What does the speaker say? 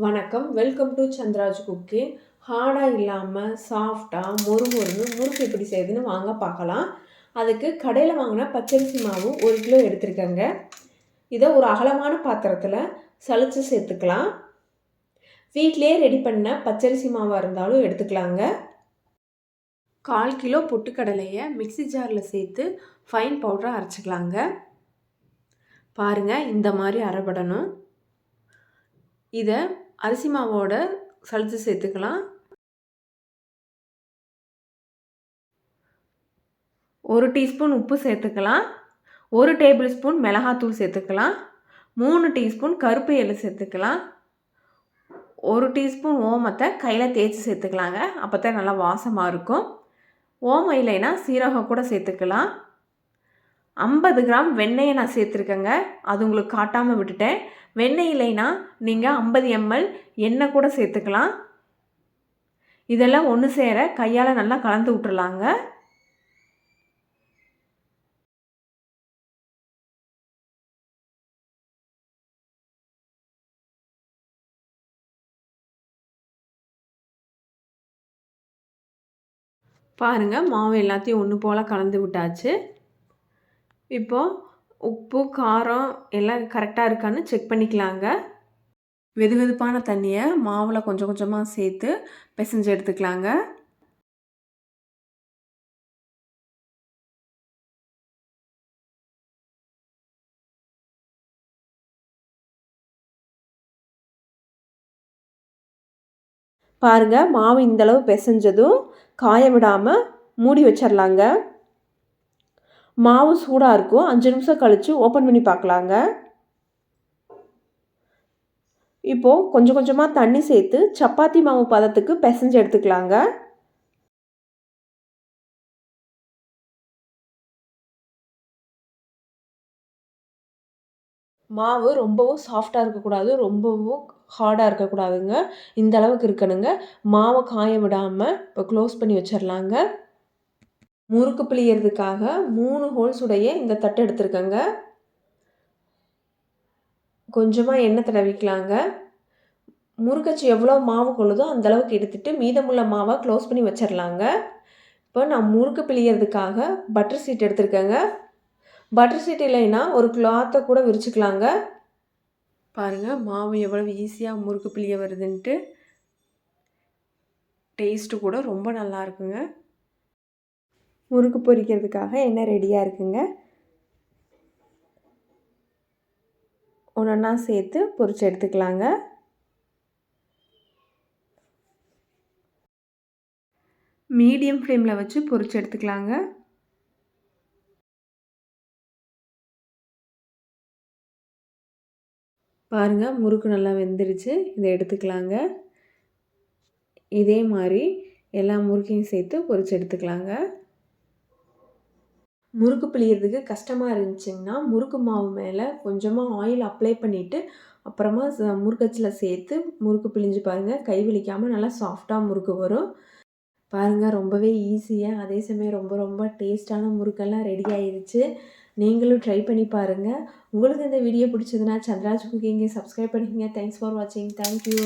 வணக்கம், welcome to ChandRaj cooking. ஹார்டாக இல்லாமல் சாஃப்டாக மொறுமொறுன்னு முறுக்கு எப்படி செய்யுதுன்னு வாங்க பார்க்கலாம். அதுக்கு கடையில் வாங்கின பச்சரிசி மாவு 1 கிலோ எடுத்துருக்கேங்க. இதை ஒரு அகலமான பாத்திரத்தில் சலிச்சு சேர்த்துக்கலாம். வீட்டிலே ரெடி பண்ண பச்சரிசி மாவாக இருந்தாலும் எடுத்துக்கலாங்க. 1/4 கிலோ பொட்டுக்கடலையை மிக்சி ஜாரில் சேர்த்து ஃபைன் பவுடராக அரைச்சிக்கலாங்க. பாருங்கள், இந்த மாதிரி அரைப்படணும். இதை அரிசி மாவோட சலிச்சு சேர்த்துக்கலாம். 1 டீஸ்பூன் உப்பு சேர்த்துக்கலாம். 1 டேபிள் ஸ்பூன் மிளகாத்தூள் சேர்த்துக்கலாம். 3 டீஸ்பூன் கருப்பு எள்ளு சேர்த்துக்கலாம். 1 டீஸ்பூன் ஓமத்தை கையில் தேய்ச்சி சேர்த்துக்கலாங்க. அப்போ தான் நல்லா வாசமாக இருக்கும். ஓமம் இல்லைன்னா சீரகம் கூட சேர்த்துக்கலாம். 50 கிராம் வெண்ணெயை நான் சேர்த்துருக்கேங்க. அது உங்களுக்கு காட்டாமல் விட்டுட்டேன். வெண்ணெய் இல்லைன்னா நீங்கள் 50 ml எண்ணெய் கூட சேர்த்துக்கலாம். இதெல்லாம் ஒன்று சேர கையால் நல்லா கலந்து விட்டுறலாங்க. பாருங்கள், மாவு எல்லாத்தையும் ஒன்று போல் கலந்து விட்டாச்சு. இப்போது உப்பு காரம் எல்லாம் கரெக்டாக இருக்கான்னு செக் பண்ணிக்கலாங்க. வெதுவெதுப்பான தண்ணியை மாவில் கொஞ்சம் கொஞ்சமாக சேர்த்து பிசைஞ்சு எடுத்துக்கலாங்க. பாருங்கள், மாவு இந்தளவு பிசைஞ்சதும் காய விடாமல் மூடி வச்சிடலாங்க. மாவு சூடாக இருக்கும். 5 நிமிஷம் கழித்து ஓப்பன் பண்ணி பார்க்கலாங்க. இப்போது கொஞ்சம் கொஞ்சமாக தண்ணி சேர்த்து சப்பாத்தி மாவு பதத்துக்கு பிசைஞ்சு எடுத்துக்கலாங்க. மாவு ரொம்பவும் சாஃப்டாக இருக்கக்கூடாது, ரொம்பவும் ஹார்டாக இருக்கக்கூடாதுங்க. இந்த அளவுக்கு இருக்கணுங்க. மாவை காய விடாமல் இப்போ க்ளோஸ் பண்ணி வச்சிடலாங்க. முறுக்கு பிழியறதுக்காக 3 ஹோல்ஸ் உடைய இந்த தட்டு எடுத்துருக்கேங்க. கொஞ்சமாக எண்ணெய் தடவிக்கலாங்க. முறுக்கச்சு எவ்வளோ மாவு கொள்ளுதோ அந்தளவுக்கு எடுத்துகிட்டு மீதமுள்ள மாவை க்ளோஸ் பண்ணி வச்சிடலாங்க. இப்போ நான் முறுக்கு பிழியறதுக்காக பட்டர் ஷீட் எடுத்துருக்கேங்க. பட்டர் ஷீட் இல்லைன்னா ஒரு கிளாத்தை கூட விரிச்சுக்கலாங்க. பாருங்கள், மாவு எவ்வளவு ஈஸியாக முறுக்கு பிழிய வருதுன்ட்டு. டேஸ்ட்டு கூட ரொம்ப நல்லா இருக்குங்க. முறுக்கு பொரிக்கிறதுக்காக எண்ணெய் ரெடியாக இருக்குங்க. ஒன்றா சேர்த்து பொரிச்சு எடுத்துக்கலாங்க. மீடியம் ஃப்ளேமில் வச்சு பொரிச்சு எடுத்துக்கலாங்க. பாருங்கள், முறுக்கு நல்லா வெந்துருச்சு. இதை எடுத்துக்கலாங்க. இதே மாதிரி எல்லா முறுக்கையும் சேர்த்து பொரிச்சு எடுத்துக்கலாங்க. முறுக்கு பிழியறதுக்கு கஷ்டமாக இருந்துச்சுங்கன்னா முறுக்கு மாவு மேலே கொஞ்சமாக ஆயில் அப்ளை பண்ணிவிட்டு அப்புறமா முறுக்கச்சில் சேர்த்து முறுக்கு பிழிஞ்சு பாருங்கள். கை வலிக்காமல் நல்லா சாஃப்டாக முறுக்கு வரும். பாருங்கள், ரொம்பவே ஈஸியாக அதே சமயம் ரொம்ப ரொம்ப டேஸ்ட்டான முறுக்கெல்லாம் ரெடி ஆயிடுச்சு. நீங்களும் ட்ரை பண்ணி பாருங்கள். உங்களுக்கு இந்த வீடியோ பிடிச்சதுன்னா ChandRaj குக்கிங்கை சப்ஸ்கிரைப் பண்ணிக்கங்க. தேங்க்ஸ் ஃபார் வாட்சிங். தேங்க்யூ.